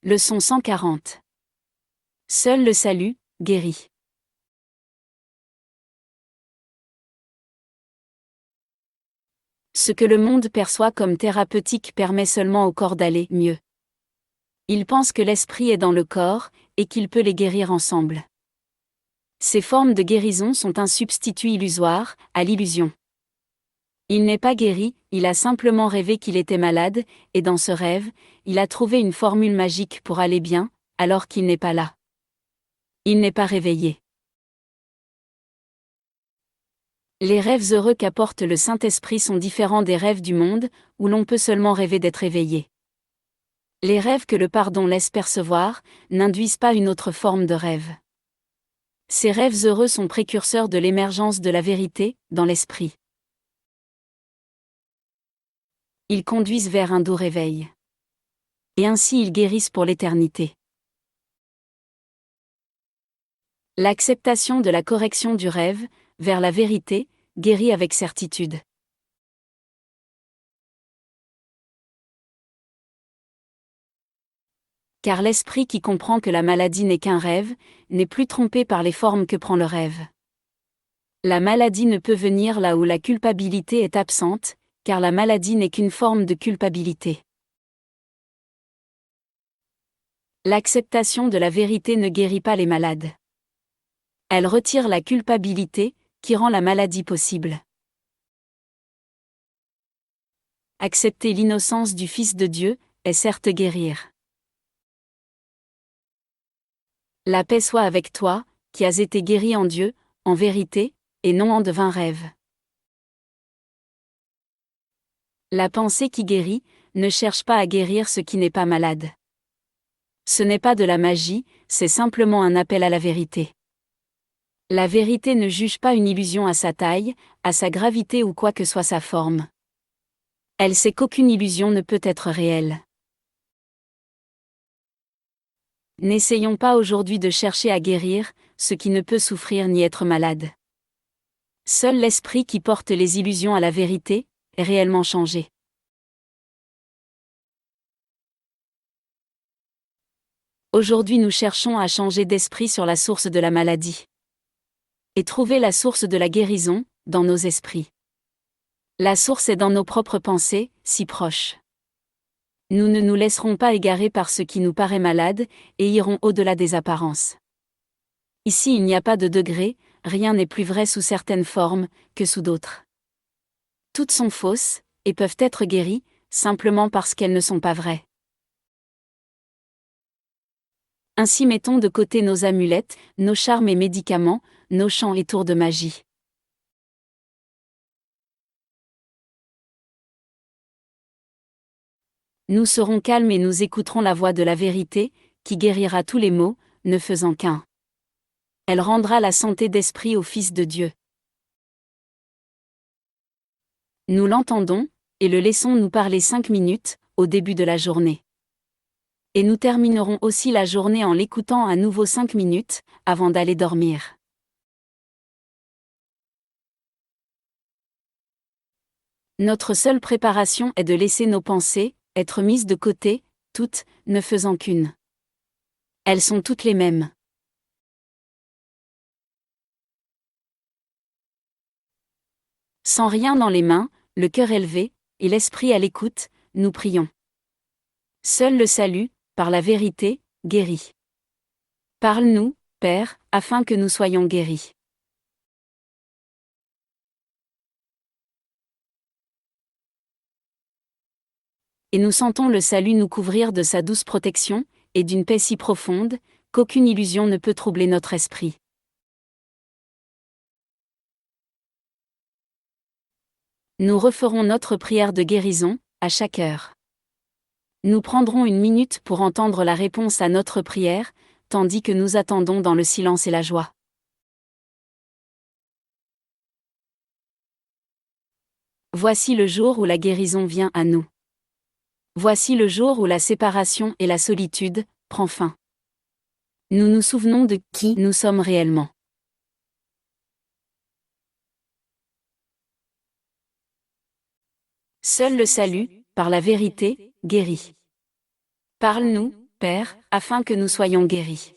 Leçon 140. Seul le salut guérit. Ce que le monde perçoit comme thérapeutique permet seulement au corps d'aller mieux. Il pense que l'esprit est dans le corps, et qu'il peut les guérir ensemble. Ces formes de guérison sont un substitut illusoire à l'illusion. Il n'est pas guéri, il a simplement rêvé qu'il était malade, et dans ce rêve, il a trouvé une formule magique pour aller bien, alors qu'il n'est pas là. Il n'est pas réveillé. Les rêves heureux qu'apporte le Saint-Esprit sont différents des rêves du monde, où l'on peut seulement rêver d'être éveillé. Les rêves que le pardon laisse percevoir, n'induisent pas une autre forme de rêve. Ces rêves heureux sont précurseurs de l'émergence de la vérité, dans l'esprit. Ils conduisent vers un doux réveil. Et ainsi ils guérissent pour l'éternité. L'acceptation de la correction du rêve, vers la vérité, guérit avec certitude. Car l'esprit qui comprend que la maladie n'est qu'un rêve, n'est plus trompé par les formes que prend le rêve. La maladie ne peut venir là où la culpabilité est absente, car la maladie n'est qu'une forme de culpabilité. L'acceptation de la vérité ne guérit pas les malades. Elle retire la culpabilité, qui rend la maladie possible. Accepter l'innocence du Fils de Dieu, est certes guérir. La paix soit avec toi, qui as été guéri en Dieu, en vérité, et non en de vains rêves. La pensée qui guérit, ne cherche pas à guérir ce qui n'est pas malade. Ce n'est pas de la magie, c'est simplement un appel à la vérité. La vérité ne juge pas une illusion à sa taille, à sa gravité ou quoi que soit sa forme. Elle sait qu'aucune illusion ne peut être réelle. N'essayons pas aujourd'hui de chercher à guérir ce qui ne peut souffrir ni être malade. Seul l'esprit qui porte les illusions à la vérité est réellement changé. Aujourd'hui nous cherchons à changer d'esprit sur la source de la maladie. Et trouver la source de la guérison, dans nos esprits. La source est dans nos propres pensées, si proches. Nous ne nous laisserons pas égarer par ce qui nous paraît malade, et irons au-delà des apparences. Ici il n'y a pas de degré, rien n'est plus vrai sous certaines formes, que sous d'autres. Toutes sont fausses, et peuvent être guéries, simplement parce qu'elles ne sont pas vraies. Ainsi mettons de côté nos amulettes, nos charmes et médicaments, nos chants et tours de magie. Nous serons calmes et nous écouterons la voix de la vérité, qui guérira tous les maux, ne faisant qu'un. Elle rendra la santé d'esprit au Fils de Dieu. Nous l'entendons, et le laissons nous parler 5 minutes, au début de la journée. Et nous terminerons aussi la journée en l'écoutant à nouveau 5 minutes, avant d'aller dormir. Notre seule préparation est de laisser nos pensées, être mises de côté, toutes, ne faisant qu'une. Elles sont toutes les mêmes. Sans rien dans les mains, le cœur élevé, et l'esprit à l'écoute, nous prions. Seul le salut, par la vérité, guérit. Parle-nous, Père, afin que nous soyons guéris. Et nous sentons le salut nous couvrir de sa douce protection, et d'une paix si profonde, qu'aucune illusion ne peut troubler notre esprit. Nous referons notre prière de guérison, à chaque heure. Nous prendrons une minute pour entendre la réponse à notre prière, tandis que nous attendons dans le silence et la joie. Voici le jour où la guérison vient à nous. Voici le jour où la séparation et la solitude prend fin. Nous nous souvenons de qui nous sommes réellement. Seul le salut, par la vérité, guérit. Parle-nous, Père, afin que nous soyons guéris.